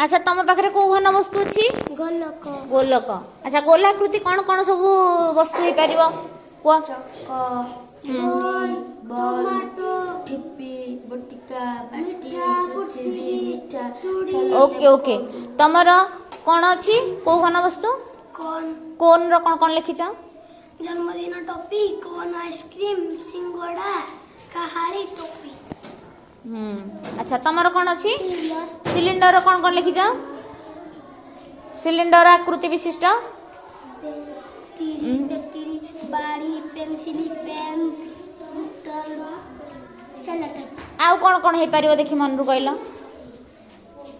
अच्छा तुम पाखे कौ घन वस्तु अच्छी गोलक गोलक अच्छा गोलाकृति कौन कौन सब वस्तु हो पार चक बॉल टमाटो ठिप्पी बटिका बाटी पृथ्वी मीठा ओके ओके तमर कौन अच्छी कौ घन वस्तु कौन कोन रो कौन कौन लिखिछ जन्मदिन टोपी कौन आइसक्रीम सिंगड़ा कहाड़ी टोपी अच्छा तमर कौन अच्छी सिलेंडर सिलिंडर रो कौन कौन लिखिछ सिलिंडर आकृति विशिष्ट तेरी बाड़ी पेंसिल पेन बुटल सेलोटेप आउ कौन कौन हो पार देखी मन रू कहल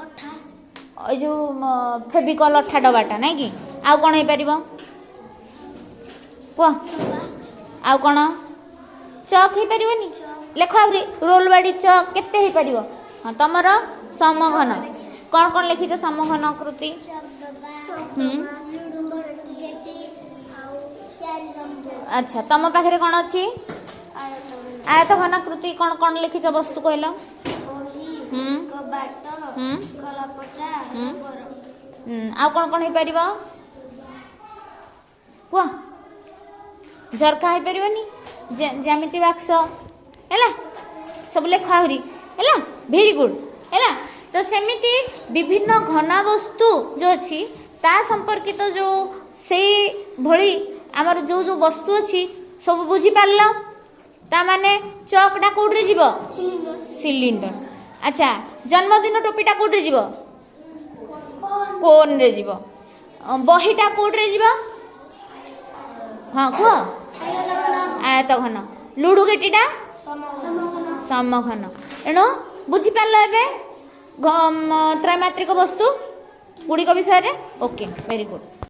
अठा जो फेविकल अठा डबाटा नाई कि आउ कौन हो पार कह आउ कौन चक हो पारनी लेख आउरी रोल बाड़ी चक केते हो पार हाँ तमर समघन कौन कौन लिखिछ समघन आकृति अच्छा तम पाखे कौन अच्छी आयत घन आकृति कौन कौन लिखिछ वस्तु कहल आउ कौन कौन हो पार कह झरका हो पारनी ज्यामिति बाक्स है सब लेख आहरी है भेरी गुड है तो सेमिति विभिन्न घना वस्तु जो अच्छी ता संपर्कित जो से भली आमर जो जो वस्तु अच्छी सब बुझी पारल ता माने चकटा कोड्रे जीव सिलिंडर अच्छा जन्मदिन टोपीटा कोड्रे जीव कोन रे जीव बहीटा कोड्रे जीव हाँ कह आयत घन लुडु गेटीटा समघन एणु बुझी पारल एबे त्रैमात्रिक वस्तु गुड़िक विषय रे ओके वेरी गुड।